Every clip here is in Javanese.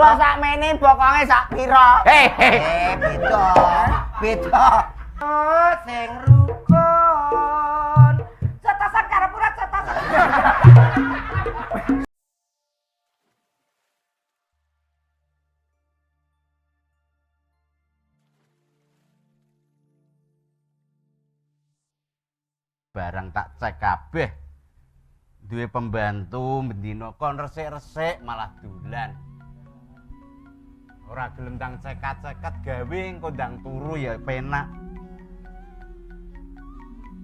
Kula sakmene bokonge sak pira? Beda. Oh, sing rukun. Cetasan karep ora cetasan. Barang tak cek kabeh. Duwe pembantu bendina kon resik-resik malah dolan. Ora gelem ndang cekat-cekat gawe engko ndang turu ya penak.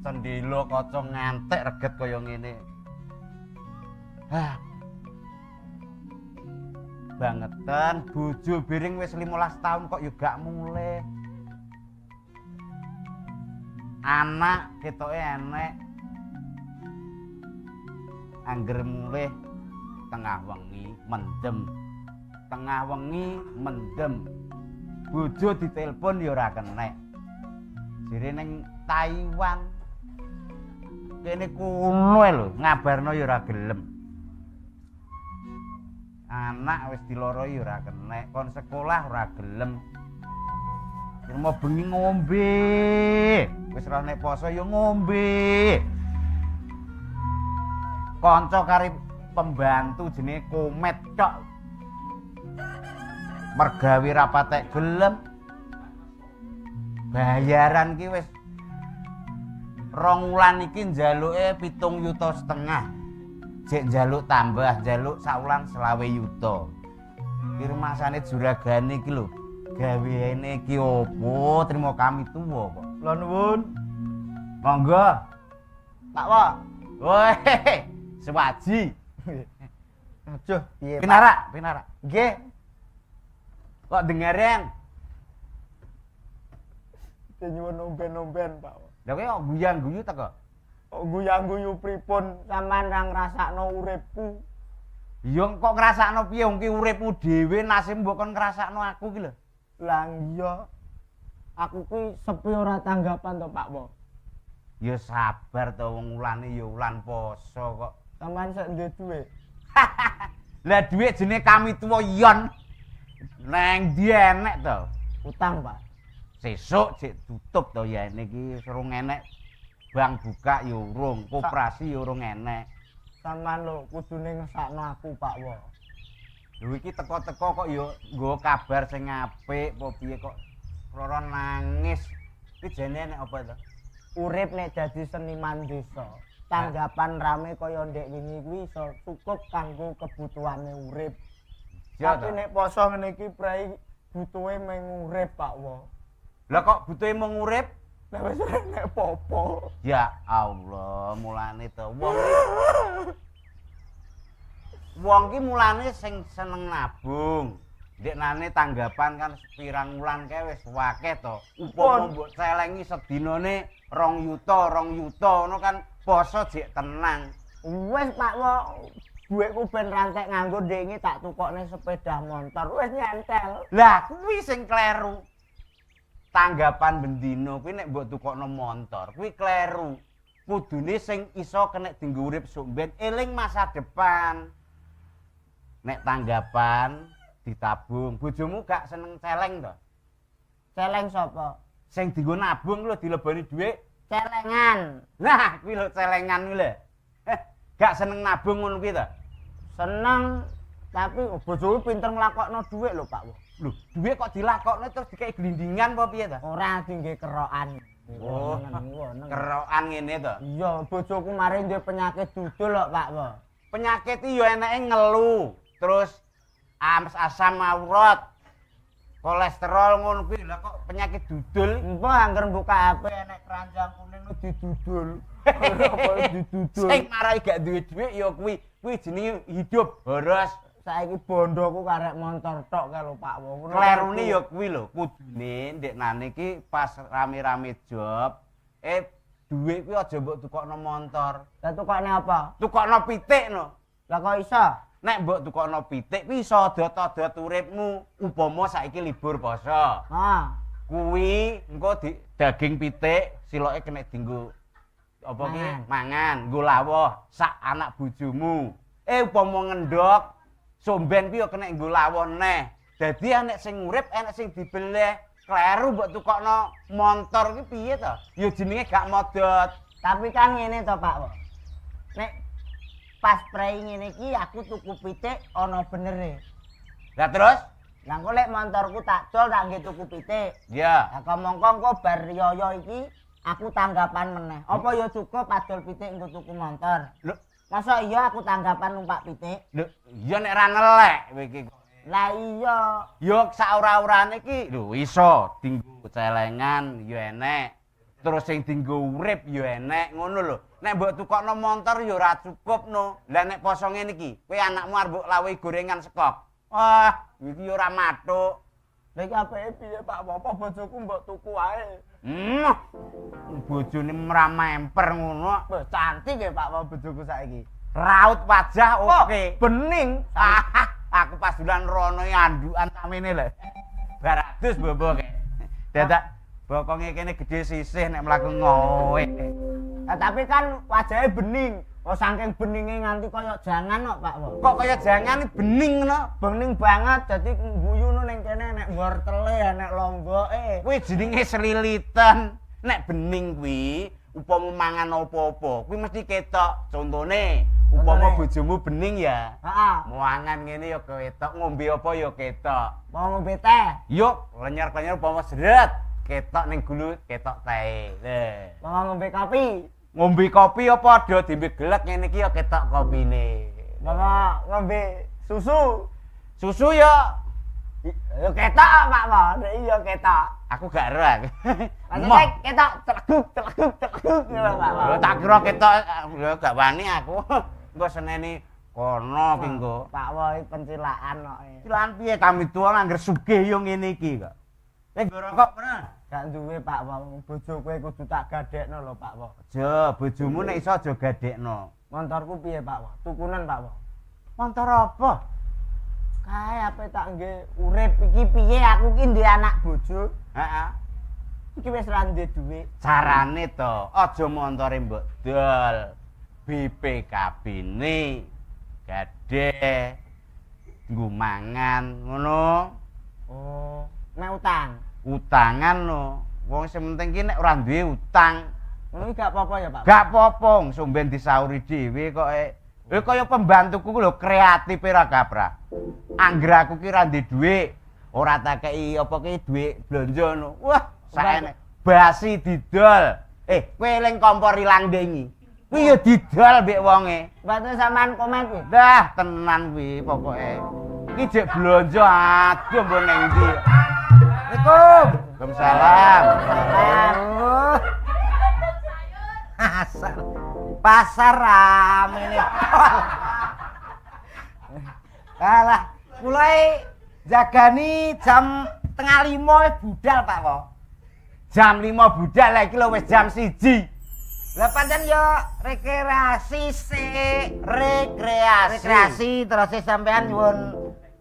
Cendela kaca ngantek reget kaya ngene. Bangetan bojo biring wis 15 tahun kok yo gak mulih. Anak ketoke enek. Angger mulih tengah wengi mendem. Tengah wengi mendem. Bojo ditelepon ya ora kenek. Jere ning Taiwan. Kene kuno lho, ngabarno ya ora gelem. Anak wis diloro ya ora kenek, kon sekolah ora gelem. Mau bengi ngombe. Wis ora nek poso ya ngombe. Kanca kari pembantu jenenge Komet cok. Mergawe ra patek gelem. Bayaran ki wis 2 wulan iki njaluke 7,5 juta. Jek njaluk tambah, njaluk saulan 20 juta. Ki rumasane juragane iki lho. Gaweane iki opo? Trimo kami tuwa kok. Lha nuwun. Monggo. Pak Wo. Woi, sewaji. Aduh, piye? Pinara. Nggih. Kok dengaren? Nyuwun omben-omben, Pak. Lah kowe kok guyang-guyu ta kok? Kok guyang-guyu pripun sampean ra ngrasakno uripku? Ya kok ngrasakno piye wong ki uripmu dhewe nasib mbok kon ngrasakno aku ki lho. Lah iya. Aku ki sepi ora tanggapan to, Pak Wo. Ya sabar to wong ulane ya ulan poso kok. Sampeyan sik duwe dhuwit. Lah dhuwit jenenge kami tuwa yon. Neng ndi enek to? Utang, Pak. Sesuk cek tutup to ya niki surung enek. Bang buka ya urung, koperasi ya urung enek. Sampeyan lho kudune ngesakno aku, Pak Wo. Lho iki teko-teko kok ya nggawa kabar sing apik apa piye kok Roro nangis. Iki jane enek apa to? Urip nek dadi seniman desa. Tanggapan rame kaya ndek wingi kuwi iso cukup kanggo kebutuhane urip. Tapi nek poso ngene iki prei butuhe mung urip, Pak Wo. Lah kok butuhe mung urip? Lah wis nek popo. Ya Allah, mulane to wong ki mulane sing seneng nabung. Ndeknane tanggapan kan pirang wulan kae wis akeh to. Upama mbok celengi sedinane 2 juta ngono kan poso jek tenang. Wis Pak Wo, dhuwitku ben rantek nganggo ndek tak tukokne sepeda motor. Wis nyentel. Lah kuwi sing kleru. Tanggapan bendino kuwi nek mbok tukokno motor kuwi kleru. Kudune sing iso kenek dienggo urip sumben eling masa depan. Nek tanggapan ditabung, bojomu gak seneng celeng to? Celeng sapa? Sing dienggo nabung lho dileboni dhuwit. Celengan. Nah, kuwi lho celengan kuwi lho. Gak seneng nabung ngono kuwi to? Seneng, tapi bojoku pinter nglakokno dhuwit lho, Pak. Lho, dhuwit kok dilakokno terus dikei glindingan apa piye to? Ora dingge kerokan. Oh, kerokan ngene to? Iya, bojoku mari duwe penyakit dudul lho, Pak. Penyakit iki ya eneke ngelu, terus asam aurat, kolesterol ngono kuwi. Lah kok penyakit dudul? Engko angger buka HP enek keranjang kuning didudul. Apa didudul? Sing marai gak duwe dhuwit ya kuwi jenenge hidup boros. Saiki bondoku karek montor tok kae lho, Pak. Klerune ya kuwi lho, kudune ndeknane iki pas rame-rame job, dhuwit kuwi aja mbok tukokno montor. Lah tukokne apa? Tukokno pitik no. Lah kok iso? Nek mbok tukokno pitik kuwi iso dot-dot uripmu. Upama saiki libur poso. Kuwi engko daging pitik siloke kena dienggo apa ki mangan, nggo lawuh sak anak bojomu. Upama ngendhok Somben kuwi yo kena nggo lawon neh. Dadi enek sing urip, enek sing dibeleh. Kleru mbok tukokno montor ki piye to? Ya jenenge gak modot. Tapi kan ngene to, Pak. Nek pas prei ngene iki aku tuku pitik ana benere. Lah terus? Lah engko lek montorku tak dol tak nggih tuku pitik. Ya. Lah kemongko engko bar yoyo iki aku tanggapan meneh. Apa ya cukup adol pitik engko tuku montor? Lho, Masa iya aku tanggapan numpak pitik? lho, iya nek ra ngelek kowe iki. Lah iya. Yo saura-urane iki lho iso dinggo celengan yo enek. Terus sing dinggo urip yo enek ngono lho. Nek mbok tukokno montor yo ora cukup no. Lah nek poso ngene iki, kowe anakmu arep mbok lawehi gorengan sekop. Wah, iki yo ora mathuk. Lah iki apike piye Pak? Apa bojoku mbok tuku wae? Bojone mramemper ngono. Wah, cantik ya Pak bojoku saiki. Raut wajah oke. Bening. Aku pas bulan rono andukan tamene lho. Baratus bobo kek. Dadak bokonge kene gede sisih nek mlaku ngowe. Nah, tapi kan wajahnya bening. Oh saking beninge nganti kaya jangan kok Pak. Kok kaya jangan bening ngono? Bening banget dadi guyune ning kene nek wortele nek longgoke. Kuwi jenenge selilitan. Nek bening kuwi upama mangan apa-apa, kuwi mesti ketok. Contone, upama bojomu bening ya. Heeh. Mangan ngene ya ketok, ngombe apa ya ketok. Mau ngombe teh. Yuk, lenyer-lenyer upama seret, ketok ning gulu, ketok teh. Lho. Mau ngombe kopi. Ngombe kopi ya padha dimbe gelek ngene iki ya ketok kopine. Mau ngombe susu. Susu ya Ya ketok Pak, iya ketok. aku gak ero aku. Maksudnya ketok telekuk ngono Pak. Lho tak kira ketok lho gak wani aku. Engko seneni kono ki engko. Pak Woi pencilaan kok. Cilan piye kami tua angger sugih yo ngene iki kok. Nggo rokok pernah? Gak duwe Pak Wong, bojo kowe kudu tak gadekno lho Pak Wong. Aja bojomu nek iso aja gadekno. Montorku piye Pak Wong? Tukunan Pak Wong. Montor apa? Kae apa tak nggih urip iki piye aku ki ndek anak bojo. Heeh. Iki wis ra ndek dhuwit. Carane to, aja montore mbok dol. BPKB-ne gade nggo mangan ngono. Oh, mek utang. Utangan no. Wong sing penting ki nek ora duwe utang, Ngono iki gak apa-apa ya Pak. gak apa-apa, somben disauri dhewe kok. Lha kaya pembantuku ku lho kreatif ora kaprah. Angger aku ki ra ndek dhuwit, ora tak kei apa ki dhuwit blonjo no. Wah, saene basi didol. Kowe eling kompor ilang dengi. Kuwi ya didol mbek wonge. Batu sampean komen kuwi. Dah tenan kuwi pokoke. Iki jek blonjo aduh mbok ning ndi. Assalamualaikum. Waalaikumsalam. Pasar rame nih. Kalah, mulai jagani jam 4:30 budal Pak kok. Jam 5 budal lah iki lho wis jam 1. Lah pancen yo rekreasi sik, rekreasi terus sampean nyuwun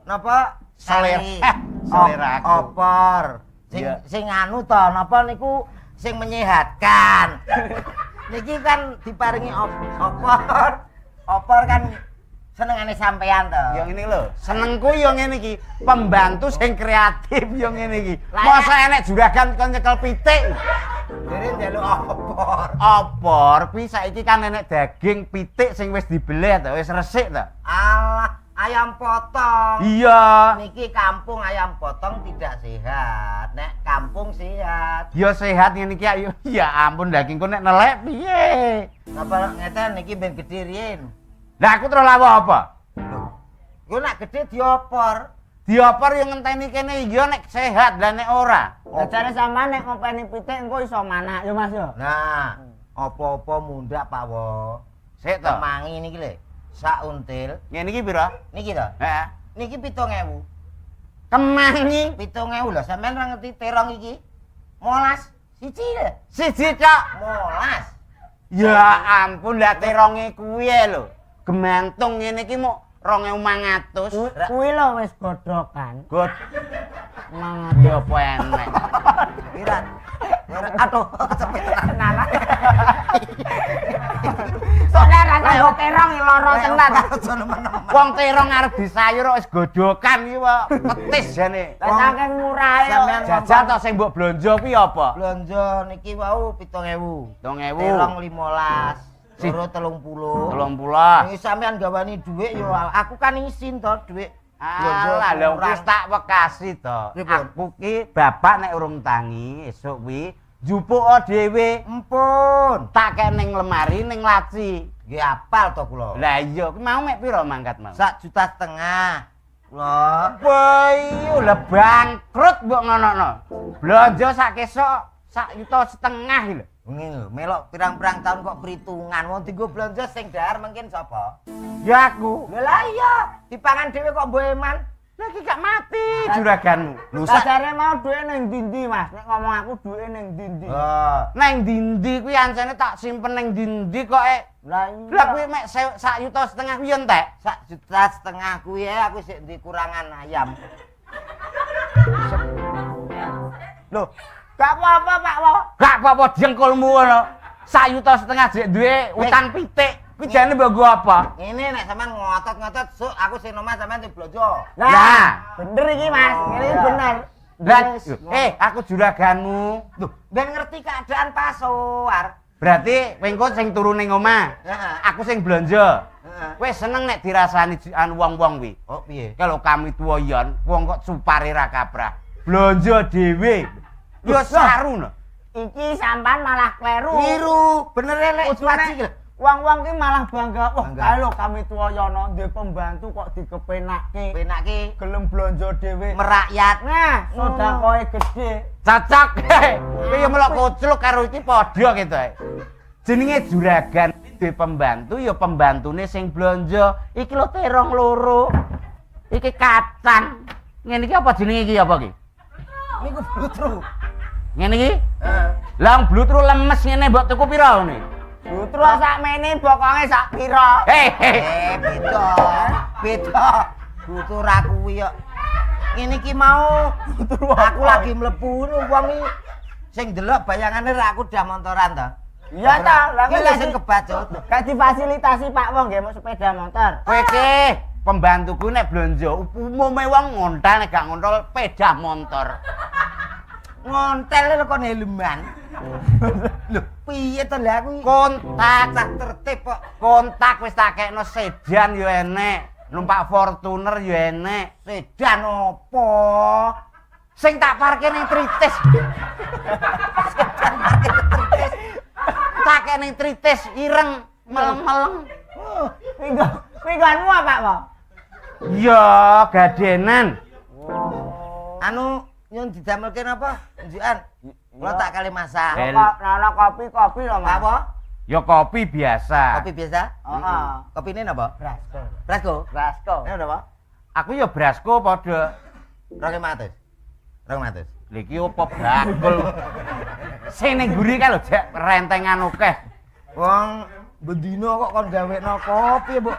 napa? Selera aku. Opor. Iya. Sing anu to napa niku sing menyehatkan. Niki kan diparingi opor. Opor kan senengane sampean to. Yang ini lho, senengku yo ngene iki, pembantu sing kreatif yo ngene iki. Lah, Masa enek juragan kon nyekel pitik. Jadi njaluk opor. Opor kuwi saiki kan enek daging pitik sing wis dibeleh to, wis resik to. Alah, ayam potong. Iya. Niki kampung ayam potong tidak sehat. Nek kampung sehat. Ya sehat ngene iki ayo. Ya ampun dagingku nek nelek piye? Napa ngeten niki ben gedhe riyin. Lah aku terus lawa apa? Yo nek gedhe diopor. Diopor yang ngenteni kene ya nek sehat lah nek ora. Lah jare sampean nek ngopeni pitik engko iso manak ya Mas yo. Nah, apa-apa mundak Pak Wo. Sik to. Kemangi niki lho. Sak until. Ngene iki pira? Niki to. Heeh. Niki 7.000. Kemangi 7.000 lho, sampean ora ngerti terong iki. 12 siji lho. siji cok. 12. Ya ampun lah teronge kuwi lho. Gemantung ngene iki mok 2.500. Kuwi lho wis godhokan. God. Mangan. Ya apa enek. Kira. Aduh, kecepet. Soalnya ra kanggo terong lara tenan. Aja nemen-nemen. Wong terong arep disayur kok wis godokan iki kok petis jane. Lah saking murahe Sampeyan Jajal to sing mbok blonjo kuwi apa? Belanja niki wau 7.000. 7.000. Terong 15. Si- Loro 30. 30. Ini sampean gawani dhuwit yo aku kan isin to dhuwit. Alah lho wis tak wekasi to. Pripun? Aku ki bapak nek urung tangi esuk kuwi njupuk dhewe Empun. tak kek ning lemari ning laci. Nggih apal to kula. Lah iya ki mau mek pira mangkat mau? 1,5 juta. Kula Boy, lah bangkrut mbok ngono-ngono. Blonjo sak kesok 1,5 juta lho. ngene lho, melok pirang-pirang tahun kok perhitungan. Wong dienggo blanja sing dahar mungkin sapa? Ya aku. Lah iya, dipangan dhewe kok mbok eman. Lah iki gak mati juraganmu. Lho Sajare mau duwe ning ndi-ndi, Mas? Nek ngomong aku duwe ning ndi-ndi. Neng dindi kuwi ancene tak simpen neng dindi kok Lah iya. Lah kuwi mek 1,5 juta kuwi entek. 1,5 juta kuwi aku sik ndi kurangan ayam. Loh, gak apa-apa, Pak Wo. Gak apa-apa jengkolmu ngono. 1,5 juta jek duwe utang pitik. Kuwi jane mbok nggo apa? Ini nek sampean ngotot-ngotot sok aku sing omah sampean sing blonjo. Lah. Bener iki, Mas. Ini bener. Lah, Wis. aku juraganmu. Loh, ben ngerti keadaan pasar. Berarti wengko sing turu ning omah. Heeh. Aku sing blonjo. Heeh. Kowe seneng nek dirasani wong-wong kuwi. Oh, piye? Kalau kami tuwa yon, wong kok supare ra kaprah. Blonjo dhewe. Yo saru no. Iki sampean malah kleru. Biru, bener elek Kudune iki. wong-wong ki malah bangga. Wah, Bangga. kae lho kami tuwa yono ndek pembantu kok dikepenakke. Penak ki Gelem blonjo dhewe. merakyat. Nah, sedakoe gede. Cocok. Kowe yo melok kocluk karo iki padha gitu ae. Jenenge juragan duwe pembantu ya pembantune sing blonjo. Iki lho terong loro. Iki kacang. Ngene iki apa jenenge iki apa iki? Niku blutru. Ngene iki? Heeh. Lah blutru lemes ngene mbok tuku pira ngene? Justru sakmene bokonge sak pira. Beda. Beda. Blutru ra kuwi yo. Ngene iki mau aku lagi mlebu ngono wong iki sing delok bayangane ra aku dah montoran to. Iya ta, lah iki kuwi sing kebacut. gak difasilitasi Pak Wong nggih mau sepeda motor. Kowe iki pembantuku nek blonjo umume wong ngontal nek gak ngontol sepeda motor. Ngontel lho kon helman. Lho, piye to lha aku Kontak tak tertib kok. kontak wis tak kekno sedan yo enek, numpak Fortuner yo enek. Sedan opo? Sing tak parkir ning Tritis. Tak kene Tritis ireng meleng-meleng. Mingguanmu apa, Pak? Ya, gadenan. Anu nyun didamelke napa? Njukan. Kula tak kali masak. El- Nana kopi lho, Mas. Apa? Ya kopi biasa. Kopi biasa? Heeh. Kopine napa? Brasko. Brasko. Brasko. Ini napa? Aku ya brasko padha. 200. 200. Lha iki opo bakul. Sing ning guri kae lho jek rentengan akeh. Wong bendina kok kon gawekno kopi, Bu.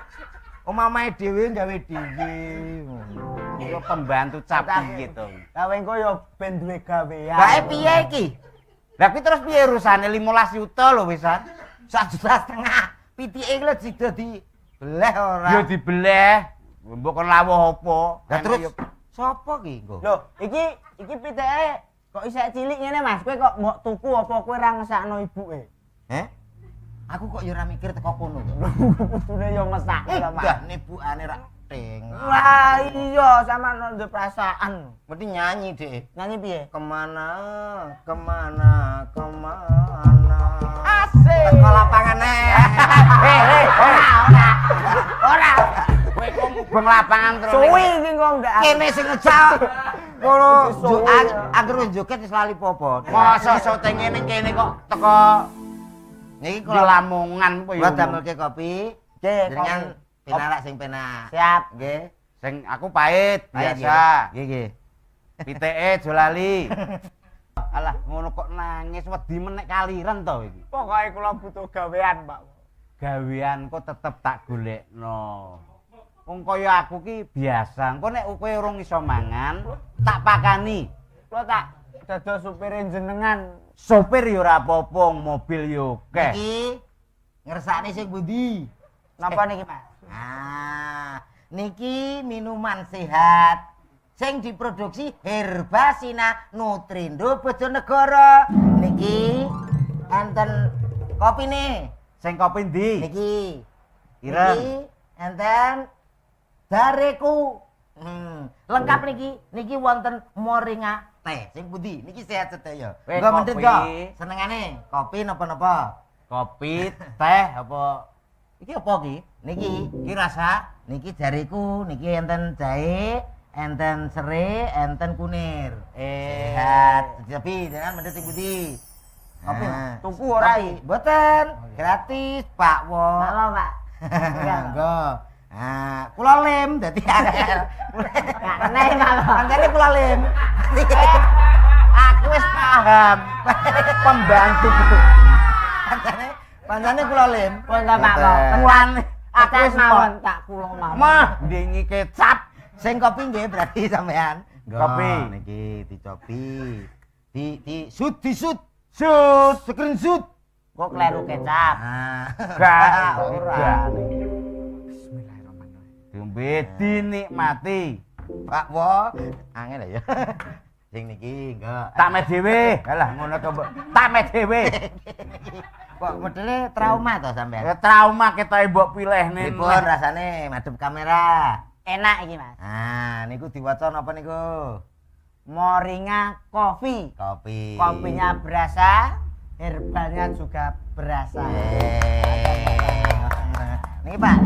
Omamahe dhewe gawe dhewe. Ya pembantu cap gitu. Lah wengko yo ben duwe gawean. Bae piye iki? Lah kuwi terus piye urusane 15 juta lho wisan. 1,5 juta. Pitike lho sida dibeleh ora. Ya dibeleh. Mbok kon lawuh apa? Lah terus sapa ki engko? Lho, iki piteke kok isek cilik ngene, Mas. Kowe kok mbok tuku apa kowe ra ngesakno ibuke? Heh? Aku kok ya ora mikir teko kono. Kudune yo ngesakno lho, Mas. Enggak nebukane ra ting. Lah iya sama ndek perasaan. Mesti nyanyi, Dik. Nyanyi piye? Kemana, kemana, kemana. Asik. Teko lapangan Ora. Kowe kok mubeng lapangan terus. Suwi iki kok ndak. Kene sing ngejak. Ngono, anggere wis joget wis lali popo. Masa syutinge ning kene kok teko Niki di Lamongan apa ya? kula damelke kopi. Nggih, Jenengan kopi. penarak sing penak. Siap. Nggih. Sing aku pahit biasa. Nggih, nggih. Piteke aja lali. Alah ngono kok nangis wedi menek kaliren to iki. Pokoke kula butuh gawean, Pak. Gawean kok tetep tak golekno. Wong kaya aku ki biasa. Engko nek kowe urung iso mangan, tak pakani. Kula tak dados supire jenengan. Sopir ya ora apa-apa, mobil ya akeh. Iki ngersakne sing pundi? Napa niki, Mas? Niki minuman sehat sing diproduksi Herbasina Nutrindo Bojonegoro. Niki enten kopine. Sing kopi ndi? Niki. Ireng. Niki enten Dareku. Lengkap niki wonten moringa teh. Sing pundi? Niki sehat sedaya. Weh, Engko mendhet kopi. kok. Senengane kopi napa-napa? Kopi, teh apa? Iki apa iki? Niki. Iki rasa Niki Dareku, niki enten jahe, enten serai, enten kunir. Sehat. Tapi jangan mendhet sing pundi? Kopi, Nah, tuku ora kopi. Mboten, gratis, Pak Wo. Napa, Pak? Enggak. Kula lem dadi angel. Gak kena ya, Pak. Pancene kula lem. Aku wis paham. Pembantu. Pancene kula lem. Pun ta, Pak. Temuan aku wis mawon tak kula mawon. mah ndingi kecap. Sing kopi nggih berarti sampean. Kopi. Niki dicobi. Disut. Sud. Screenshot. Kok kleru kecap. Gak. Ora. Bismillahirrahmanirrahim. Diombe dinikmati. Pak Wo, angel ya. Sing niki enggak. Tak me dhewe. Halah ngono to, Mbok. Tak me dhewe. Kok modele trauma to sampean? Ya trauma ketoke mbok pilehne. Pripun rasane madhep kamera? Enak iki, Mas. Niku diwaca napa niku? Moringa Coffee. Kopi. Kopinya berasa, herbalnya juga berasa. Niki Pak.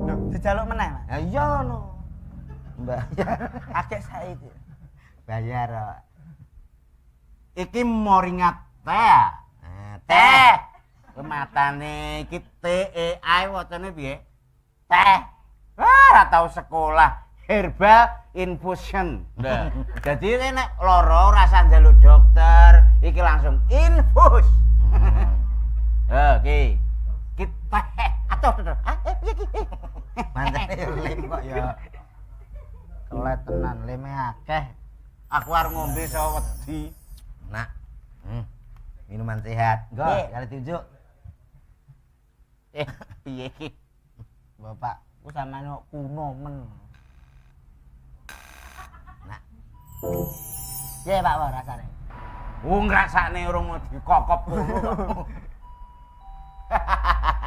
Loh, dijaluk meneh, Mas. Ya iya no. Mbak. Akeh saiki. Bayar kok. Iki moringa teh. Teh. Matane iki TEI wacane piye? Teh. Ora tau sekolah. Herbal infusion. Nah, jadi nek lara rasa njaluk dokter, iki langsung infus. Oke. Kita atuh. Piye iki? Pancene lem kok ya. Kelet tenan leme akeh. Aku arep ngombe sawo wedi. Nak. Minuman sehat. Nggih. Kali tunjuk. Piye iki? Bapak, ku sampeyan kok kuno men. Nak. Piye Pak Wo rasane? Ngrasakne urung mau dikokop.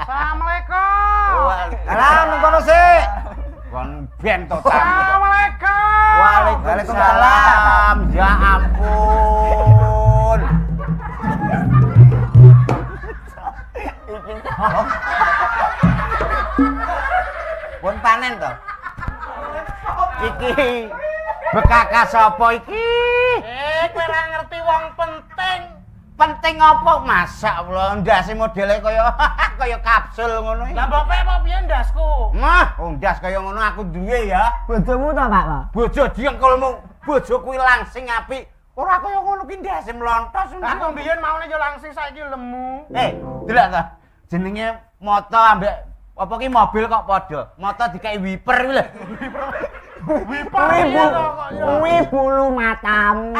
Assalamualaikum. Salam nang kono sik. Kon ben to tamu. Assalamualaikum. Waalaikumsalam. Ya ampun. Pun panen to. Iki bekakas sapa iki? Kowe ora ngerti wong penting. Penting apa masak lho ndase modele kaya kaya kapsul ngono iki. Lah mbok apa piye ndasku? Mah, ndas kaya ngono aku duwe ya. Bojomu to, Pak Wo? Bojo diengkolmu, bojo kuwi langsing apik. Ora kaya ngono ki ndase mlontos. Aku mbiyen maune yo langsing saiki lemu. Delok ta. Jenenge moto ambek apa ki mobil kok padha. Moto dikai wiper kuwi lho. Wiper piye to kok yo? Kuwi bulu matamu.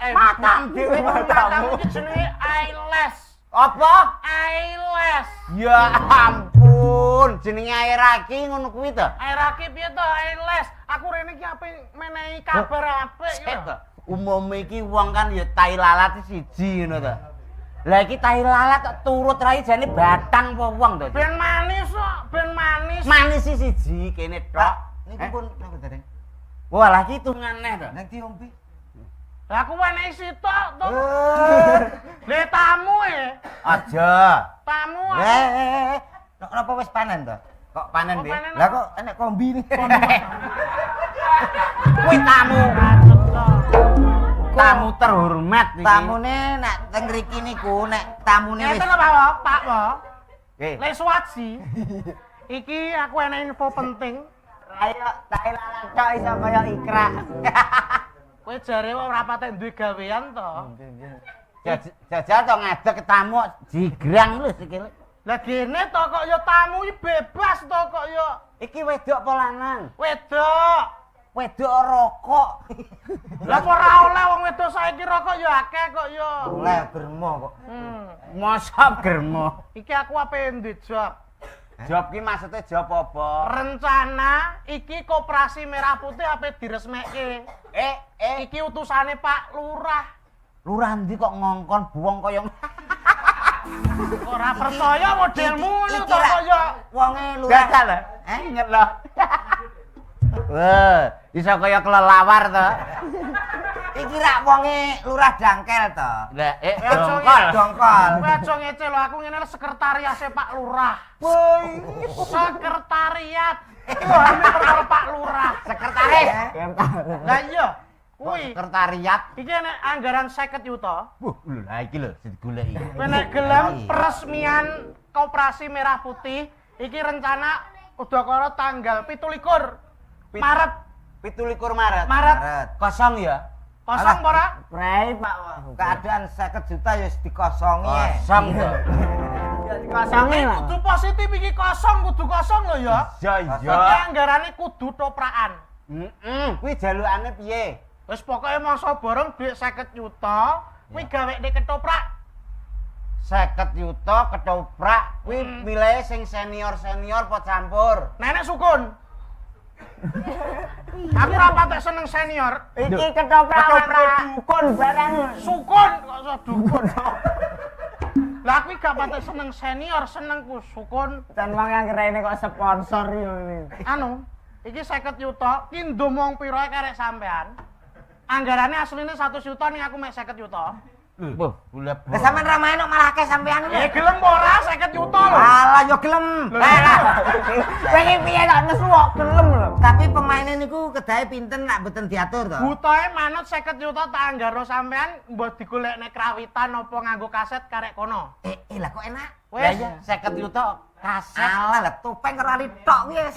Matam dhewe matamu iki jenenge eyelash. Apa? Eyelash. Ya ampun, jenenge Aira ki ngono kuwi to. Airake piye to eyelash? Aku rene iki ape menehi kabar apik yo. Umume iki wong kan ya tai lalat siji ngono to. Lah iki tai lalat kok turut rai jane batang apa wong to. Ben manis kok, ben manis. Manis siji kene tok. Niki pun napa dereng? Walah iki hitungan neh to. Nang diombe. Lah aku wenehi sitok to. Le tamu Aja. Tamu. Napa wis panen to? Kok panen piye? Lah kok enek kombi nih. Kuwi tamu. Tamu terhormat iki. Tamune nek teng mriki niku nek tamune wis Ngeten lho Pak Wo, Pak Wo. Nggih. Le Swaji. Iki aku enek info penting. Ayo, tak lalat tok iso kaya ikra. Kowe jare ora patek duwe gawean to. Jajal to ngadeg ke tamu jigrang lho sikile. Lah gene to kok ya tamu iki bebas to kok ya. Iki wedok apa lanang? Wedok. Wedok rokok. Lah apa ora oleh wong wedok saiki rokok ya akeh kok ya. oleh germo kok. Hmm. Mosok germo. Iki aku ape duwe job. Job ki maksudnya job apa? Rencana iki Koperasi Merah Putih ape diresmekke. Iki utusane Pak Lurah. Lurah ndi kok ngongkon buwong kaya Ora percaya modelmu ngono Iki to ra kaya wonge lurah. gagal lho. Inget lho. Wah, iso kaya kelelawar to. Iki rak wonge lurah dangkel to. Lah, dongkol. Dongkol. kowe aja ngece lho aku ngene sekretariase Pak Lurah. Sekretariat. Wah, ini perkara Pak Lurah. Sekretaris. Lah iya. Kuwi Sekretariat. iki nek anggaran 50 juta. Lho, lah iki lho sing digoleki. Kowe nek gelem peresmian Koperasi Merah Putih iki rencana udakara tanggal 17 Maret. 17 Maret. Maret. Kosong ya? Kosong apa ora? Prei Pak. Keadaan 50 juta ya wis dikosongi. Kosong to. Kosongi Iki lah. kudu positif iki kosong, kudu kosong lho ya. Iya, Iki iya. anggarane kudu toprakan. Kuwi jalukane piye? Wis pokoke mangsa borong dhuwit 50 juta, kuwi gawekne ketoprak. 50 juta ketoprak kuwi milih sing senior-senior apa campur? Nenek sukun. Aku ora patek seneng senior. Iki ketoprak dukun barang. Sukun kok iso dukun. Lah aku gak patek seneng senior, senengku sukun. Dan wong yang keren kok sponsor yo ini. Anu, iki 50 juta, ki ndomong pira karek sampean. Anggarane asline 100 juta ning aku mek 50 juta. Wah, bulet. Lah sampean ra main kok malah akeh sampean. Gelem ora 50 juta lho. Alah yo gelem. Kowe iki piye kok nesu kok gelem lho. Tapi pemainnya niku kedahe pinten nak mboten diatur to. Butoe manut 50 juta tak anggarno sampean mbok digolekne krawitan apa nganggo kaset karek kono. Lah kok enak. Wes, 50 juta kaset. Alah lah topeng karo ali tok wis.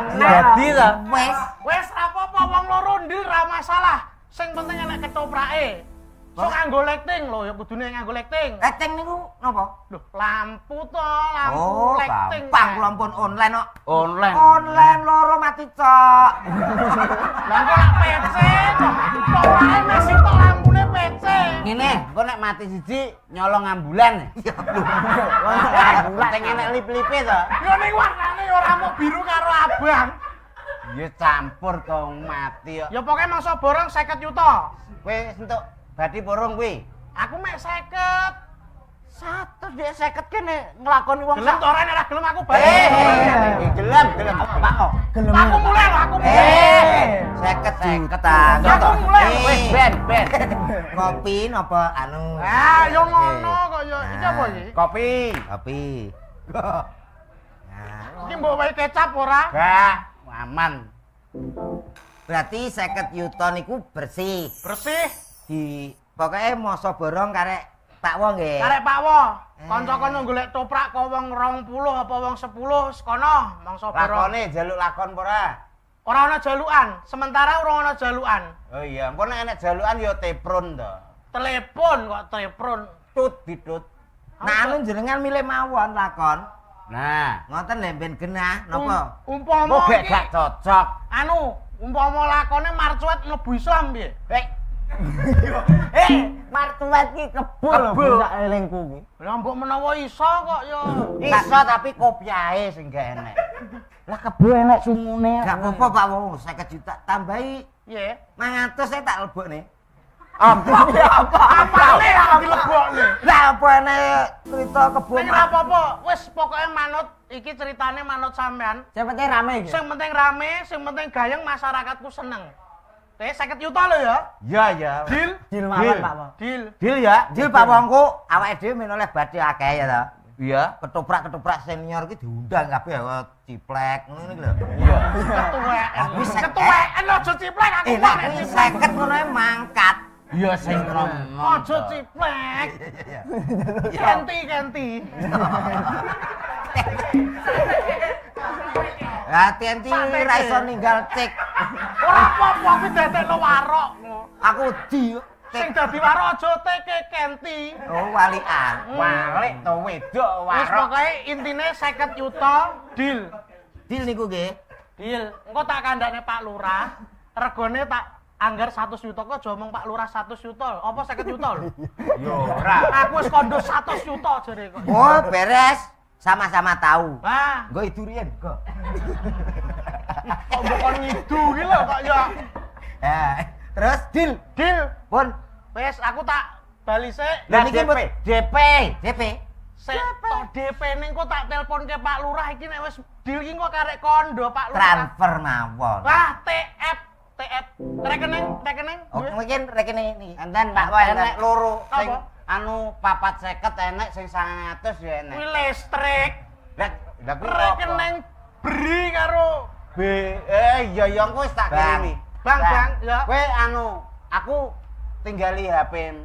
Jadi to. Wis. wes apa-apa wong loro ndil ra masalah. Sing penting enek ketoprake. Sok nganggo lighting lho, ya kudune nganggo lighting. Lighting niku napa? Lho, lampu to, lampu Oh, lighting. gampang kula ampun online kok. Online. Online loro mati cok. Lah kok PC to. Toprake masih tok lampune PC. Ngene, engko nek mati siji nyolong ambulan. Penting enek lip-lipe to. Yo ning warnane ora mau biru karo abang. Ya campur to mati kok. Ya pokoke mangsa borong 50 juta. Kowe entuk badi borong kuwi. Aku mek 50. 100 dhek 50 kene nglakoni wong Gelem to ora nek ora gelem aku balik. gelem Pak kok. Gelem. Aku mulai lho, aku mulai. 50 juta. Aku mulai. Wis ben. Kopi napa anu? Ah, yo ngono kok yo. Iki apa iki? Kopi. Kopi. Iki mbok wae kecap ora? Gak, aman. Berarti 50 juta niku bersih. Bersih. Di pokoknya masa borong karek Pak Wo nggih. Karek Pak Wo, kanca-kanca golek toprak kok wong 20 apa wong 10 sekono mangsa borong. Lakone jaluk lakon apa ora? Ora ana jalukan, sementara ora ana jalukan. Oh iya, engko nek enek jalukan ya tepron to. Telepon kok telepon. Tut ditut. Nah anu jenengan milih mawon lakon. Nah, Ngoten lemben genah napa? Umpama kok iki gak cocok. anu, umpama lakone marcuat mlebu Islam piye? Martuat ki kebul lho Kebul. sak elingku ki. Lah mbok menawa iso kok yo. Iso tapi kopiahe sing gak enek. Lah kebo enek sumune. Gak apa-apa Pak Wo, 50 juta tambahi Piye? 500 saya tak lebokne. Apane kok dilebokne? Lah apa enek cerita kebun. Nek ora apa-apa, wis pokoke manut iki ceritane manut sampean. Sing penting rame iki. Sing penting rame, sing penting gayeng masyarakatku seneng. Oke, 50 juta lho ya. Iya ya. Deal. Deal mawon Pak Wo. Deal. Deal ya. Jil Pak Wongku awake dhewe men oleh badhe akeh ya ta. Iya. Ketoprak-ketoprak senior ki diundang kabeh kaya ciplek ngono iki lho. Iya. Ketuweken. Wis 50. Ketuweken aja ciplek aku Nek kok. kuwi 50 ngono ae mangkat. Iya sing nom. Aja ciplek. Kenti. Hati-hati ra iso ninggal cek. Ora apa-apa kuwi dadekno warok. Aku di Sing dadi warok aja teke kenti. oh walian. Walik to wedok Wis warok. pokoke intine 50 juta deal. Deal niku nggih. Deal. Engko tak kandhane Pak Lurah. Regane tak anggar 100 juta kok aja omong Pak Lurah 100 juta. Apa 50 juta lho? Yo ora. Aku wis kondo 100 juta jare kok. Oh beres. sama-sama tahu. Lah, Nggo idurian, nggo. kok bukan ngidu iki lho kok ya. Terus deal. Deal. Pun. Wes aku tak bali sik. Lah Lah, niki DP. DP. DP. Sik tok DP ning kok tak telepon ke Pak Lurah iki nek wis deal iki kok karek kondo Pak Lurah. Transfer mawon. Lah TF rekening. Oke, mungkin rekening ini. Enten Pak enek loro Apa? sing anu 450 enek sing 900 ya enek. Kuwi listrik. Lah kuwi Rekening beri karo iya engko wis tak Bang. kirimi. Bang, ya. Kowe anu, aku tinggali HP.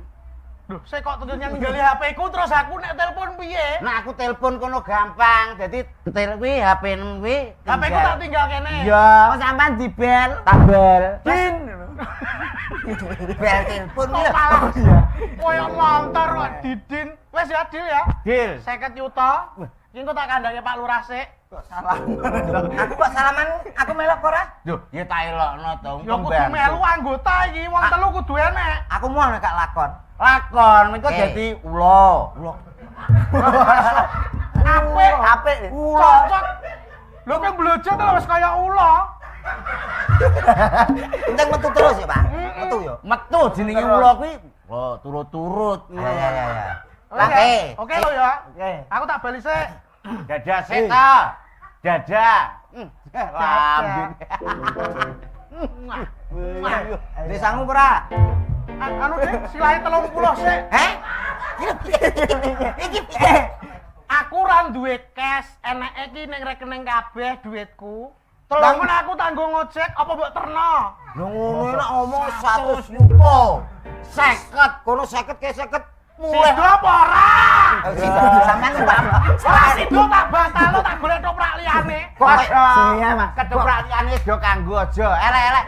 Loh, saya kok tentunya ninggali HP ku terus aku nek telepon piye? Nah, aku telepon kono gampang. Dadi kuwi HP-mu kuwi HP ku tak tinggal kene. Iya. Kok sampean dibel? Tabel. Din. Bel telepon Kok ya. malah koyo montor kok didin. Wes ya deal ya. Deal. 50 juta. Iki engko tak kandhange Pak Lurah sik. Aku kok salaman, aku melok ora? Duh, ya tak elokno to. Ya kudu melu anggota iki, wong telu kudu enek. Aku mau nek lakon. Lakon, engko dadi ula. Apik, Apik. cocok. Lho kok blojot lho wis kaya ula. Enteng metu terus ya, Pak. Metu yo. Metu jenenge ula kuwi. Oh, turut-turut. Ya. Oke lho ya. Oke. Aku tak bali sik. Dadah sik ta. Dadah. Lambing. Desamu ora? Anu Dik, silahe 30 sik. Heh? Iki Aku ra duwe cash, eneke iki ning rekening kabeh duitku. Tolong aku tanggung ngojek apa mbok terno? lho ngono nek ngomong 100 juta. 50 kono 50 ke 50 mulai. Sido apa ora? Sampeyan mbak. Ora sido tak batal lo tak golek toprak liyane. Kok Sini ya, Mas. Ketoprak liyane do kanggo aja. Elek-elek.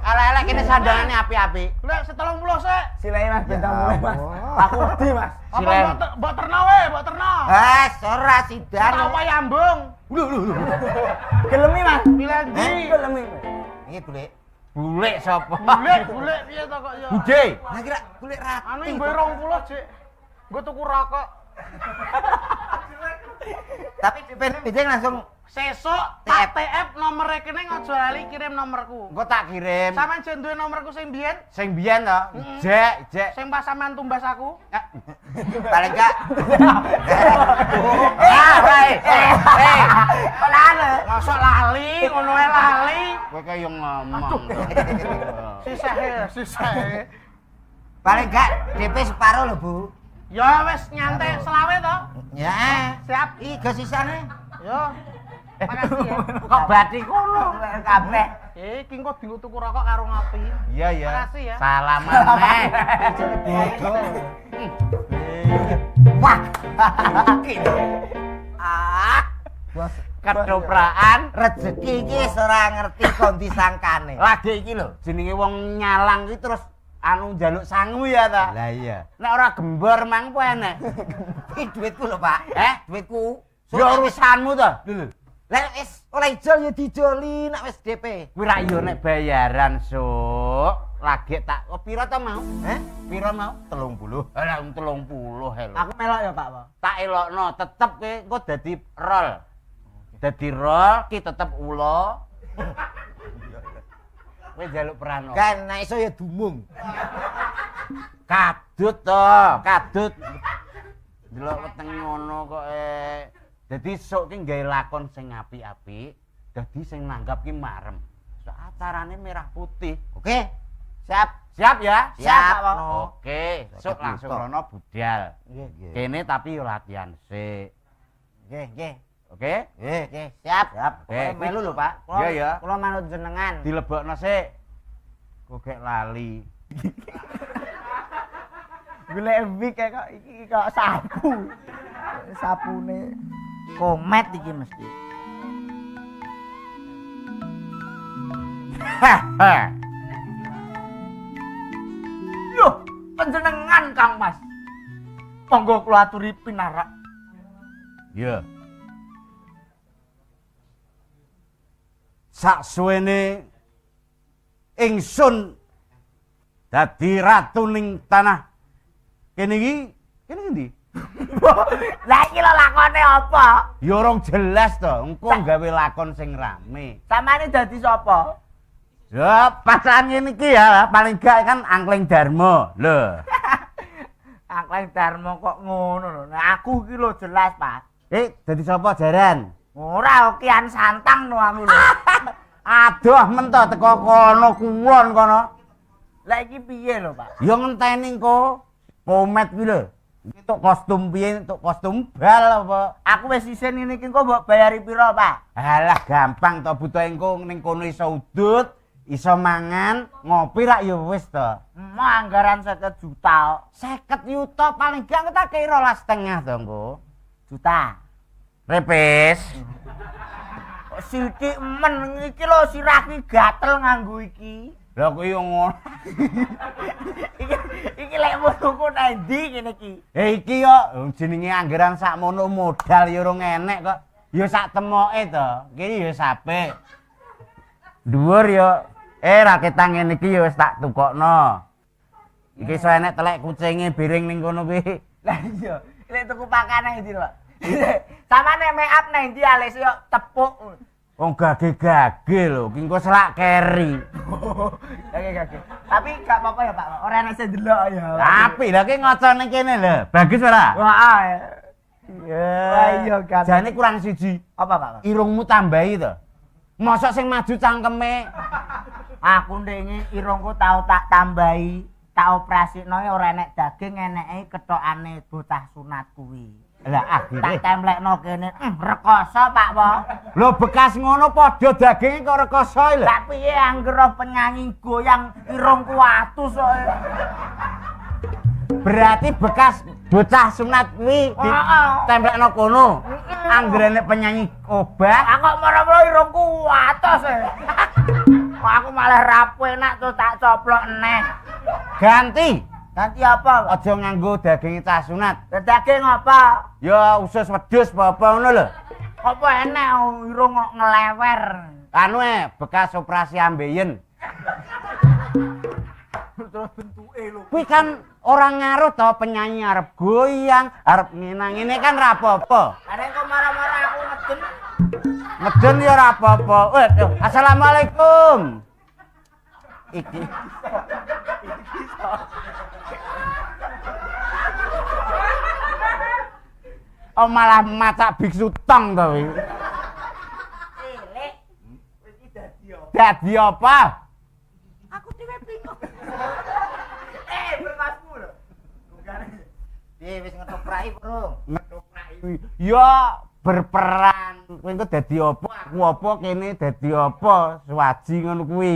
Elek-elek kene sandangane api-api. Lek 30 sik. Silain Mas, bentang mulai Mas. Aku wedi Mas. Apa Silain. mbok terno we, mbok terno. Ora sidan. Apa yambung? Gelemi Mas. Pilih ndi? Gelemi. Iki golek. Bulik sapa? Bulik piye to kok ya? Bude. Lah kira golek Anu rati. mbok 20 Dik. Nggo tuku rokok. Tapi DP-ne bideng langsung Sesuk tak TF nomor rekening aja lali kirim nomorku. Engko tak kirim. Sampeyan jen duwe nomorku sing biyen, Sing biyen to. Jek. sing pas sampean tumbas aku. paling gak. Mosok lali, ngono ae lali. Kowe kaya ngomong. Sisah. Paling gak DP separo lho, Bu. Ya wis nyantai selawe to. Ya. Siap. Iki sisane. Yo. Makasih ya. Kok bathi kono kabeh. Iki engko dienggo tuku rokok karo ngopi. Iya ya. Makasih ya. Salaman meh. Wah. Bos. Ketopraan Rezeki iki ora ngerti kon disangkane. lagi iki lho jenenge wong nyalang iki terus anu njaluk sangu ya ta. Lah iya. Nek ora gembor mang apa enek? Iki duitku lho, Pak. Duitku. Ya urusanmu to. Lah wis oleh ijol ya dijoli nek wis DP. Kuwi ra yo nek bayaran, Suk. Lagi tak pira to mau? Pira mau? 30. Lah 30 lho. Aku melok ya, Pak. Tak elokno, tetep kowe engko dadi rol. Dadi rol ki tetep ula. Kowe njaluk peran. Kan nek iso ya dumung. Kadut to, kadut. Delok weteng ngono kok dadi sok ki gawe lakon sing apik-apik, dadi sing nanggap ki marem. So acarane merah putih. Oke. Siap. Siap ya? Siap, Pak. Oke, sok langsung rono budal. Nggih. Kene tapi yo latihan sik. Nggih. Oke? Nggih. Siap. Siap. Oke. Melu lho, Pak. Iya ya. Kula manut jenengan. Dilebokno sik. Kok gek lali. Golek wig kok iki kok sapu. Sapune Komet iki mesti. Loh, panjenengan Kang Mas. Monggo kula aturi pinarak. Iya. Saksuwene ingsun dadi ratu ning tanah kene iki ngendi? Lah iki lho lakone apa? Ya urung jelas to, engko gawe lakon sing rame. Samane dadi sapa? Ya pasangan ngene iki ya, paling gak kan Angkling Darmo. Lho. Angkling Darmo kok ngono lho. Nah aku iki lho jelas, Pak. Dadi sapa jaran? Ora Kian Santang no aku lho. Aduh men to teko kono kulon kono. Lah iki piye lho, Pak? Ya ngenteni engko komet kuwi lho. Iki tok kostum piye, tok kostum bal apa? Aku wis isin ngene iki engko mbok bayari pira, Pak? Alah gampang to butuh engko ning kono iso udut, iso mangan, ngopi rak ya wis to. Mau anggaran 50 juta. 50 yuta paling gak tak kira 2,5 to engko. Juta. Repes. Kok sithik men iki lho sirah ki gatel nganggo iki. Lah kuwi yo ngono. Iki lek mutuku nang ndi ngene iki? Iki yo jenenge anggaran sakmono modal yo ora enek kok. Yo sak temoke to. Iki yo sapik. Dhuwur yo ra ketang ngene iki yo wis tak tukokno. Iki iso enek telek kucinge biring ning kono kuwi. Lah iya, lek tuku pakane ndi, Pak? Samane make up nang ndi alis yo tepuk. Wong gage-gage lho, ki engko selak keri. Gage. Tapi gak apa-apa ya, Pak. Ora enak sing delok ya. Apik lha ki ngaca ning kene lho. Bagus ora? Wah. Wah iya kan. Jane kurang siji. Apa, Pak? Irungmu tambahi to. Mosok sing maju cangkeme. Aku ndenge irungku tau tak tambahi, tak operasikno ora enek daging, eneke ketokane bocah sunat kuwi. Lah Tak akhire. templekno kene, rekoso Pak Po. Lho bekas ngono padha daginge kok rekoso lho. Lah piye anggere penyanyi goyang irungku atus kok. Berarti bekas bocah sunat kuwi ditempelno kono. Anggrene penyanyi obah. Aku moro-moro irungku atus. Aku malah rapu enak tuh tak coplok eneh. Ganti. Ganti apa? Aja nganggo daging cah sunat. Daging apa? Ya usus wedhus apa ngono lho. Apa enek irung kok ngelewer. Anu bekas operasi ambeien. Terus bentuke lho. Kuwi kan orang ngaruh to penyanyi arep goyang, arep nginang ini kan ra apa-apa. Nek kok marah-marah aku ngeden. Ngeden ya ora apa-apa. Assalamualaikum. Iki. Oh malah masak biksu tong to kuwi. Lek. Iki dadi apa? Dadi apa? Aku dhewe bingung. Berkasmu lho. Piye wis ngetoprai, Bro? Ngetoprai. Ya berperan. Kowe engko dadi apa? Aku apa kene dadi apa? Suwaji ngono kuwi.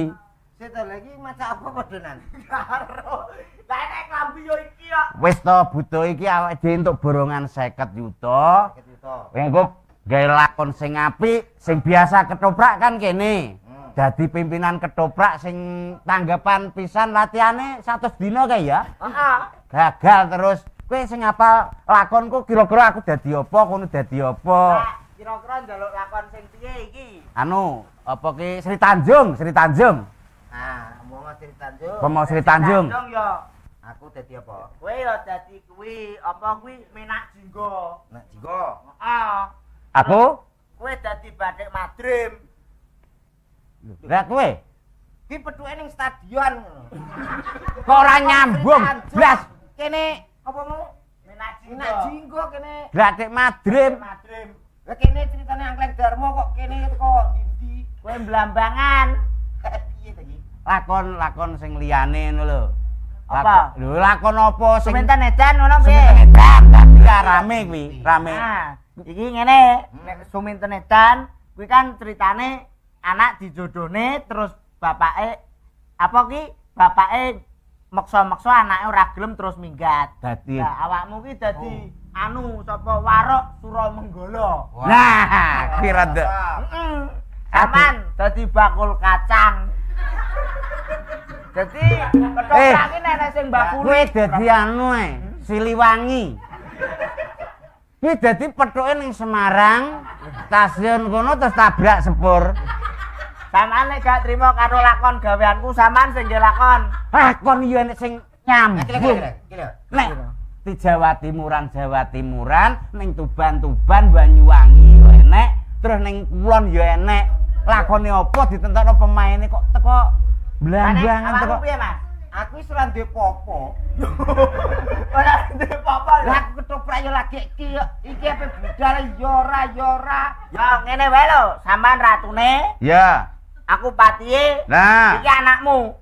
Seto lagi maca apa kodonan? Karo. Lah nek klambi yo iki kok. Wis to butuh iki awake dhewe entuk borongan 50 juta. 50 juta. Kowe engko gawe lakon sing apik, sing biasa ketoprak kan kene. Dadi pimpinan ketoprak sing tanggapan pisan latihane 100 dina kae ya. Heeh. Gagal terus. Kowe sing apal lakonku kira-kira aku dadi apa, kono dadi apa? Kira-kira njaluk lakon sing piye iki? Anu, apa ki Sri Tanjung, Sri Tanjung. Nah, mau Sri Tanjung. Mau Sri Tanjung. Yo. Aku dadi apa? Kowe yo dadi kuwi apa kuwi Menak Jinggo. Menak Jinggo. Heeh. Aku? Kowe dadi Batik Madrim. Lah kowe Ki petuke ning stadion ngono. kok ora nyambung. Blas Kene apa mau? Menak Jinggo kene. Batik Madrim. Madrim. Lah kene ceritane Angkleng Darmo kok kene kok ndi? Kowe Blambangan. Piye to iki? Lakon sing liyane ngono lho. Apa? Lho lakon apa sing Suminten Edan ngono piye? Suminten Edan. Iya rame kuwi, rame. Nah, iki ngene, nek Suminten Edan kuwi kan ceritane anak dijodohne terus bapake apa ki? Bapake maksa-maksa anake ora gelem terus minggat. Dadi Lah awakmu ki dadi anu sapa Warok Suramenggala. nah, kuwi rada. Heeh. Aman dadi bakul kacang. Dadi ketoprak iki nenek sing bakul. Kowe dadi anu Siliwangi. Kuwi dadi pethuke ning Semarang, stasiun kono terus tabrak sepur. Samane gak trima karo lakon gaweanku, sampean sing nggih lakon. Lakon yo nek sing nyambung. Nek di Jawa Timuran ning Tuban Banyuwangi yo enek terus ning Kulon yo enek lakone apa ditentokno pemaine kok teko blambangan teko piye Mas aku wis ora duwe popo Ora duwe apa lah aku ketoprak yo lagi iki ape budal yo ora Ya ngene wae lho, sampean ratune, ya aku patihe, nah iki anakmu.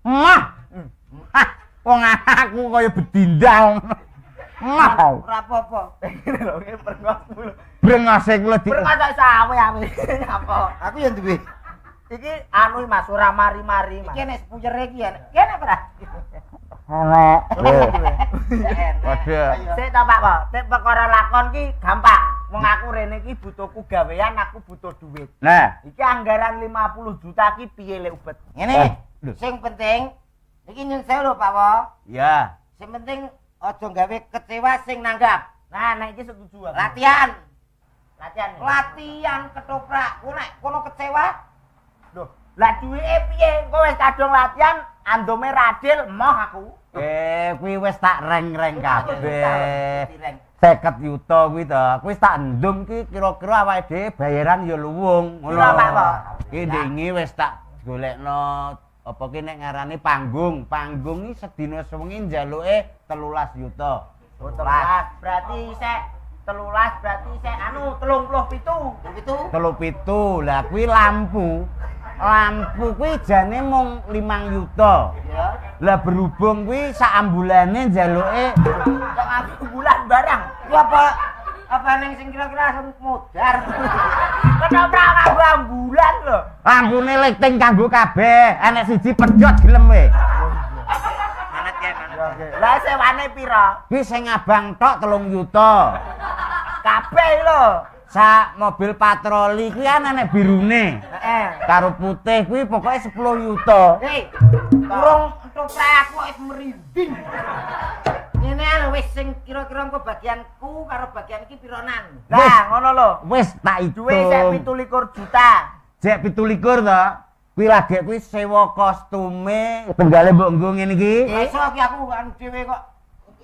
mah wong anakku kaya bedindal mau ora apa-apa Ngene lho, ngene perngosmu lho. brengose kula di Perkasa sawe ame. Apa? aku yo duwe Iki anu Mas, ora mari-mari Mas. iki nek sepuyere iki ya kene ora ana waduh Sik ta Pak kok, nek perkara lakon ki gampang. Wong aku rene iki butuhku gawean, aku butuh duit. nah Iki anggaran 50 juta ki piye lek ubet? ngene lho. sing penting iki nyun sewu lho Pak Wo ya sing penting aja gawe kecewa sing nanggap Nah, nek iki setuju aku. latihan Latihan. latihan ketoprak ku nek kono kecewa Loh, lah duwike piye? Engko wis kadung latihan, andome radil moh aku. kuwi wis tak reng-reng kabeh Direng. 50 yuta kuwi to kuwi tak endum ki kira-kira awake dhewe bayaran ya luwung ngono Pira, Pak, Pak? ki ndingi wis tak golekno apa ki nek ngarani panggung iki sedina sewengi njaluke 13 yuta Oh, 13. Berarti sik 13 berarti sik anu 37. Itu telu pitu lah kuwi lampu kuwi jane mung 5 yuta ya lah berhubung kuwi sak ambulane njaluke Kok aku bulan barang. ku apa neng sing kira-kira langsung modar Kenapa aku ambulan lho? lampune lighting kanggo kabeh enek siji pedhot gelem we manat ya manat Lah sewane pira? kuwi sing abang tok 3 yuta Kabeh lho. sak mobil patroli kuwi kan enek birune Heeh. karo putih kuwi pokoke 10 yuta hei urung ketoprak aku wis merinding ngene lho wis sing kira-kira engko bagianku karo bagian iki pironan Lah ngono lho. wis tak Duwe sik hitung 27 juta. jek 17 to kuwi lagi kuwi sewa kostume tenggale mbok nggo ngene iki iso iki aku anu dhewe kok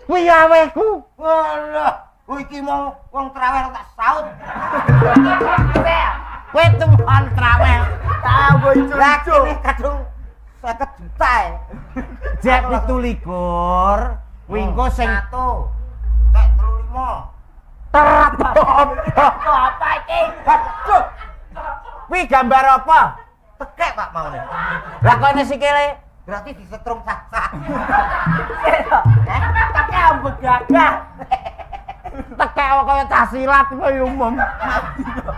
kuwi awehku walah iki mau wong traweh tak saut kowe tumpon trawel Tahu ijo. lah kene kadung 50 juta jek 17 kuwi engko sing satu tek 35 Kok apa iki? aduh kuwi gambar apa tekek Pak mau nih lah kok ini sikile berarti disetrum saksa Tapi ambek gagah. tekek kaya cah silat kaya umum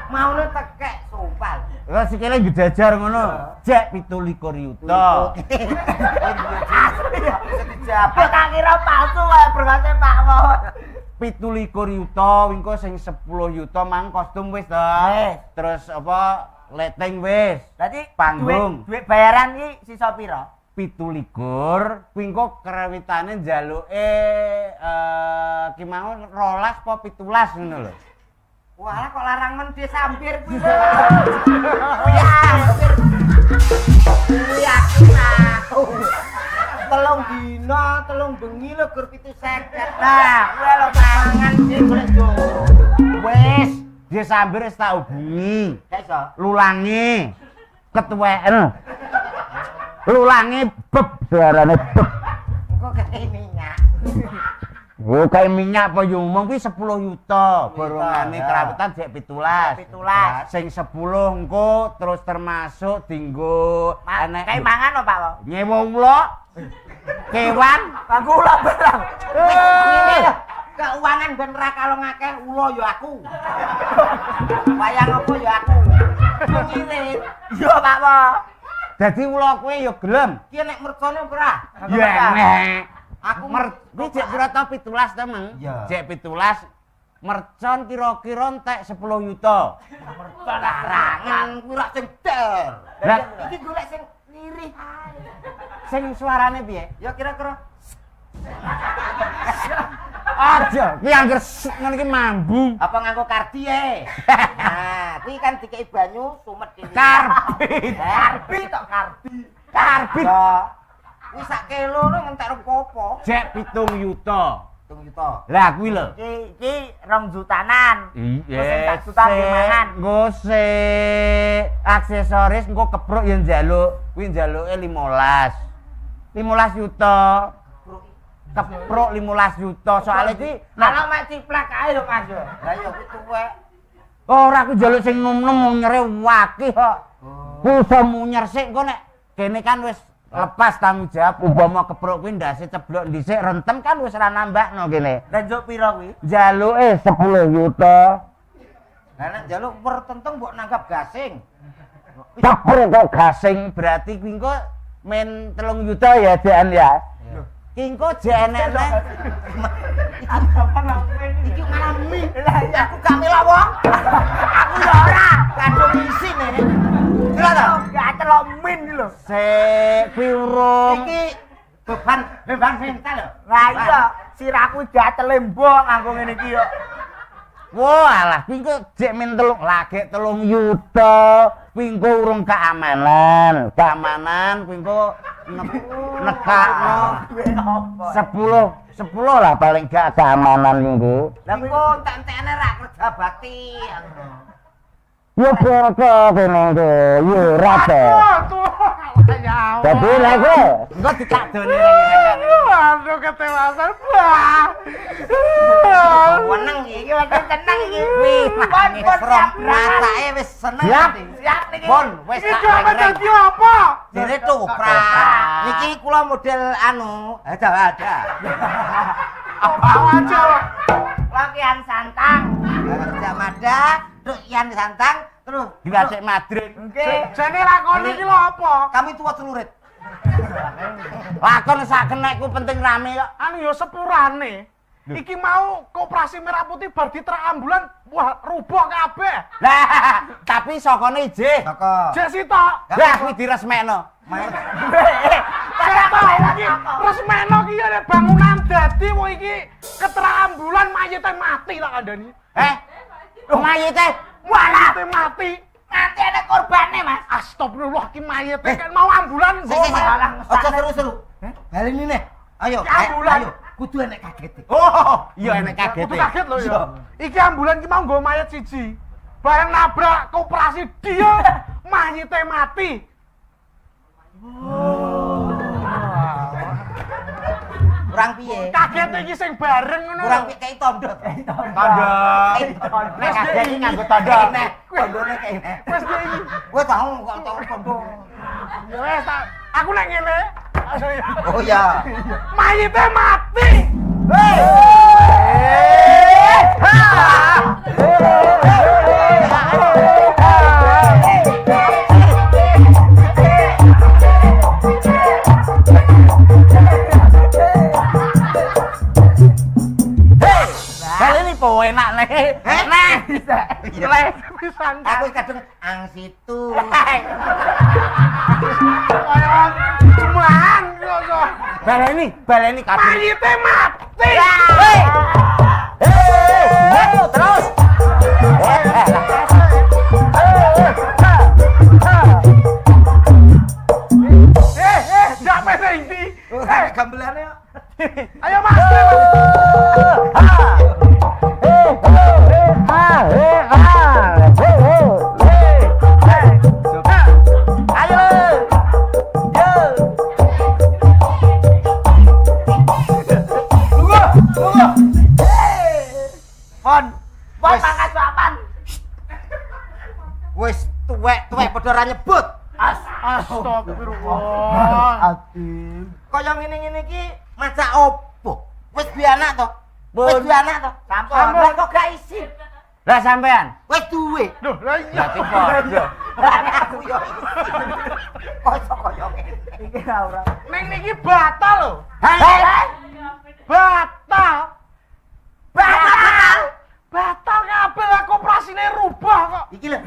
mau nih tekek sumpah lah sikile ngejajar ngono jek 17 yuta Apa tak kira palsu wae berkase Pak Mo. 17 yuta wingko sing 10 yuta mang kostum wis to Wis. terus apa lighting wis Berarti Panggung. duit bayaran iki sisa pira? 17 kuwi engko krawitane njaluke ki mau 12 apa 17 ngono lho. walah kok larang men disambir kuwi kuwi aku tahu telung dina telung bengi lho gur 750 Nah, kuwi lho mangan sih golek yo Wis, disambir wis tak hubungi. gak iso Lulangi ketuweken. Lulangi beb suarane beb. engko kei minyak Oh, kayak minyak apa yo ngomong kuwi 10 yuta. Borongane ya. kerawitan jek 17. 17. Sing 10 engko terus termasuk dinggo Kayak mangan apa Pak Mo? nyewa ula. Kewan. Aku ulah barang. ngene lho keuangan ben ra kalong akeh ulo yo aku wayang apa yo aku ngirit Yo Pak Mo. Dadi ula kowe yo gelem. ki nek mercone ora Ya nek. aku Kuwi jek pira to 17 to, Mang? Iya. Jek 17. Mercon kira-kira entek 10 yuta. larangan kuwi rak sing der Lah iki golek sing lirih ae sing suarane piye? ya kira-kira Aja, kuwi angger ngono iki mambu. apa nganggo kardi e nah kuwi kan dikei banyu sumet dhewe Karbit. karbi tok karbi Karbit. ya kuwi sak kilo no ngentek apa Jek 7 yuta. 7 juta. Lah kuwi lho. Iki 2 jutanan. Iya. 1 juta mangan. Engko se aksesoris engko kepruk ya njaluk. Kuwi njaluke 15. 15 juta. Kepruk 15 juta. Soale iki Kalau mek ciplak ae lho Mas. Lah ya kuwi tuwek. ora aku njaluk sing nom-nom munyere wakih kok. Kuwi munyer sik engko nek kene kan wis lepas tanggung jawab umpama kepruk kuwi ndase ceblok dhisik rentem kan wis ora nambahno kene. Lah njuk pira kuwi? Njaluke 10 juta. Lah nek njaluk pertenteng mbok nanggap gasing. Kepruk kok gasing berarti kuwi engko men 3 juta ya Jan ya. Ki engko jenene Iki ngalami. Lah aku gak melok wong. Aku ya ora kadung isi nih. Kira ta? Gak celok min lho. sik kuwi urung. Iki beban mental lho. Lah iya, sirahku gak celembok nganggo ngene iki yo. Wah, alah kuwi engko jek men lagi 3 juta. Kuwi engko urung keamanan. Keamanan kuwi engko nekakno 10 lah paling gak keamanan minggu. Lah kok entek-entekane ra kerja bakti. Yo kok kene yo ora to. Ya. Dadi lha kowe engko ditakdoni reng-rengan. Aduh ketewasan. Wah. Weneng iki wis tenang iki. Wih, Pon rasake wis seneng. Siap. Siap niki. Pon wis Iki tak apa reng-reng. dadi apa? Dire toprak. Niki kula model anu, ada. Apa aja? Lakian santang. Jamada, tuk Ian Santang, terus Glasik Madrid. Nggih. Jane lakon iki lho apa? kami tua celurit. Lakon sak kenekku penting rame kok. Anu ya sepurane. Iki mau koperasi Merah Putih bar diterak ambulan, wah rubuh kabeh. Lah, tapi sokone ije. Saka. Jek sitok. Lah kuwi diresmekno. Saya tahu iki resmeno ki ya bangunan dadi mau iki keterak ambulan mayite mati lah kandhani. Mayite Mayite mati. Nanti ada korbannya, Mas. Astagfirullah ki mayite kan mau ambulan Sik, nggo sik, sik. malang Aja seru-seru. Bali ini nih. Ayo, Ambulan. ayo. Kudu enek kaget. Oh, iya enek kaget. Kudu kaget lho ya. Iki ambulan ki mau nggo mayit siji. Bareng nabrak koperasi dia mayite mati. Kurang piye? Kaget iki sing bareng ngono. Kurang piye kei tondot. Tanda. Nek kaget iki nganggo tanda. Nek tondone kei nek. Wes iki. Kowe tahu kok tahu tondo. Ya wes aku nek ngene. Oh ya. Mayite mati. Kali ini po enak nih. Nah, Leh pisan. aku kadung ang situ. Kaya cuman kok. Baleni kadung. Mayite mati. Terus. Sampai ini. Gambelane. Ayo Mas. Pon makan suapan. Wis tuwek padha ra nyebut. Astagfirullah. Kaya ngene-ngene iki macak opo? Wis duwe anak to? Wis duwe anak to? Sampun. Lah kok gak isi? Lah sampean. Wis duwe. Duh, lah iya. Berarti padha. Aku yo. Kaya ngene. Iki ora. Neng niki batal lho. Hei. Batal. Batal. Batal kabeh lah koperasine rubah kok. Iki lho.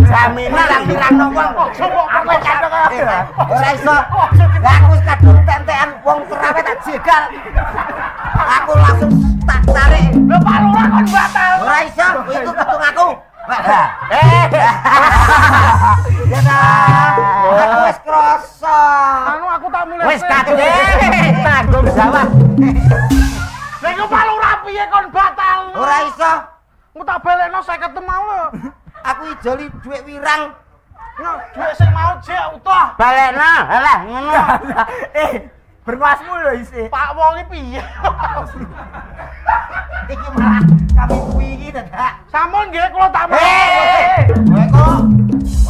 Jaminan lang pirang wong. Aku kadung ora iso. Lah aku kadung tentekan wong terawet tak jegal. Aku langsung tak tarik. Lho Pak Lurah kon batal. Ora iso, itu ketung aku. Ya ta. Aku wis krasa. Anu aku tak mulai. Wis kadung. Lha iku palura piye kon batal? Ora iso. Engko tak balekno 50 mau lho. Aku ijoli dhuwit wirang. No, dhuwit sing mau jek utuh. Balekno, alah ngono. Bermasmu lho isih. Pak wong iki piye? Iki malah kami kuwi iki dadak. Sampun nggih kula tak Kowe kok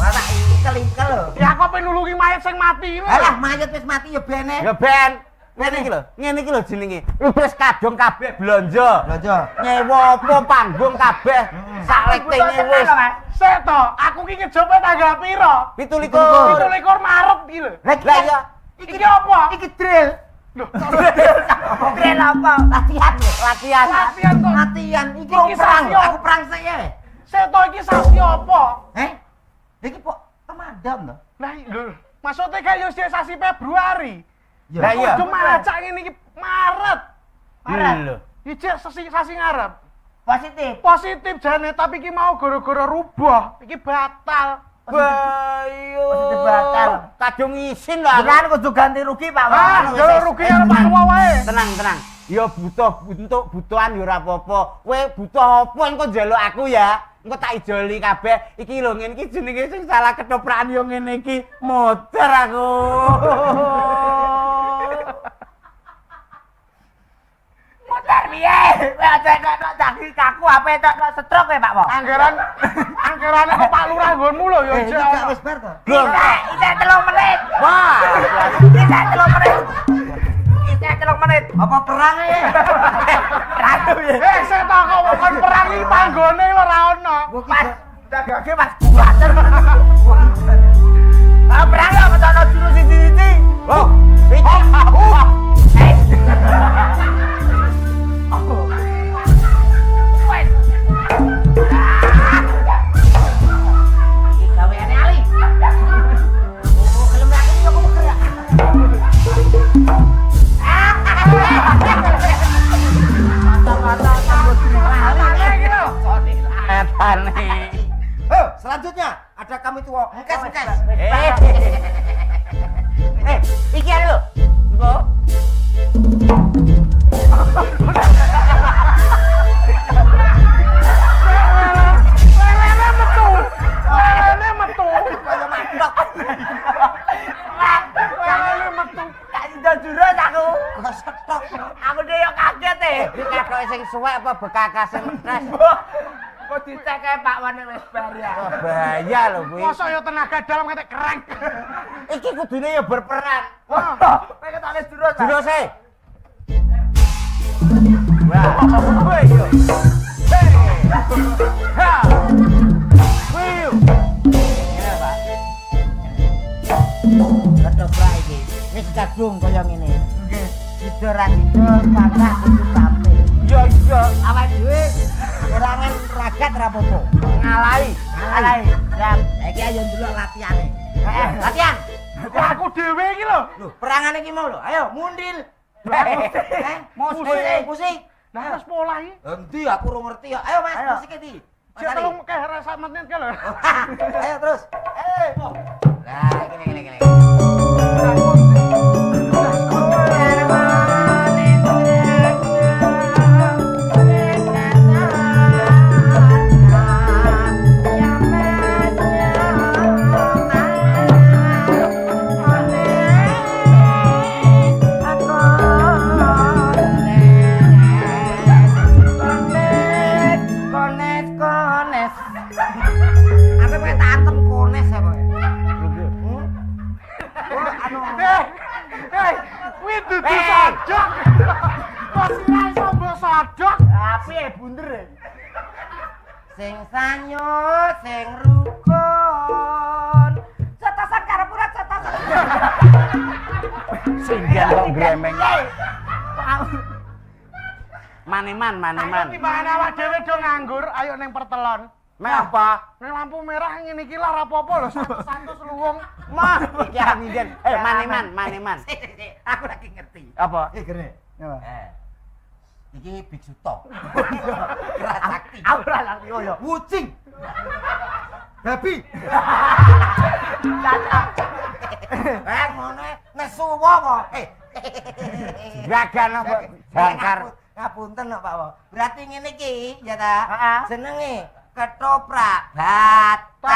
ora tak ingkel-ingkel lho. Ya aku pengen nulungi mayat sing mati lho. Alah mayat wis mati ya bene. Ya ben. Ngene iki lho jenenge. Wis kadung kabeh blonjo. Blonjo. Nyewa apa panggung kabeh. Sak lektenge wis. Sik to, aku ki ngejope tanggal pira? 17. 17 Maret iki lho. Lah ya Iki apa? Iki drill. Lho, Drill apa? Latihan. latihan. latihan kok. Latihan iki Iki perang. sasio. Aku perang sik ya. Sik to iki sasi apa? Iki kok pemadam to? Lah lho, maksudnya kayak yo sasi Februari. Lah iya. Kudu macak ngene iki Maret. Lho. Iki sasi ngarep. Positif. Positif jane, tapi iki mau gara-gara rubah. Iki batal. Bayo. Positif batal. Kadung isin lah. Jenengan kudu ganti rugi Pak. Ah, jalur rugi karo Pak Ketua wae. Tenang, tenang. Ya butuh untuk butuhan ya ora apa-apa. Kowe butuh apa engko njaluk aku ya. Engko tak ijoli kabeh. Iki lho ngene iki jenenge sing salah ketoprakan yo ngene iki. Motor aku. Motor piye? Kowe aja nek daging kaku ape tok stroke Pak Po. Anggaran kok Pak Lurah nggonmu lho ya Iki jek. gak wis bar to? Lho. Isih 3 menit. Wah. Isih 3 menit. Isih 3 menit. Apa perang ya? Ratu ya. Sik to kok kon perang iki panggone lho ora ono. Mas, dagangke Mas buater. Ah perang ya metono juru siji-siji. Loh, iki. Iki gaweane Ali. Oh, kelem lagi yo kok bergerak. Mata-mata sambut terima. Etane. Selanjutnya ada kami tua. Kes. Iki lho. Engko. Lele metu. Kaya mandok. Lele metu. Gak sido jurus aku. Kok setok. Aku dhewe kaget e. Iki kakoke sing suwek apa bekakas sing stres. Kok dicek kae Pak Wane wis bar ya. Wah, bahaya lho kuwi. Masa yo tenaga dalam ketek keren. Iki kudune ya berperan. Kowe ketane jurus. Juruse. Wah, kowe yo. Hei. Ha. Wiu. Ngene, Pak. Ketoprak iki wis kadung kaya ngene. Nggih. Sido ra sido patah kudu sampe. Iya, iya. Awake dhewe orangan ragat ra apa-apa. Ngalahi. Alai. Siap. Iki ayo ndelok latihane. Latihan. Aku dhewe iki lho. Lho, perangane iki mau lho. Ayo mundil. Musik. Musik. Nah, wis pola iki. Endi aku ora ngerti ya. Ayo Mas, musik iki. Jek telung keh rasa menit ke lho. Ayo terus. Lah, gini. Kones. Aku pengen tak antem kones ya, Pak. Kuwi dudu sadok. Kok sira iso mbok sadok? Tapi bunder. Sing sanyo, sing rukun. Cetasan karepura cetasan. Singgan kok gremeng. Maneman. Ayo timbangane awak dhewe do nganggur, ayo ning pertelon. Mek apa? Ning lampu merah ngene iki lah ora apa-apa lho, santus luwung. Mah, iki arep nginden. Maneman. Aku lagi ngerti. Apa? Gene. Apa? Iki biksu top. Gerak sakti. Aku ora ngerti koyo. Wucing. Babi. Ngono nesu wong kok. Gagan apa jangkar. Ngapunten kok Pak Wo. Berarti ngene iki ya ta. Heeh. Jenenge ketoprak batal.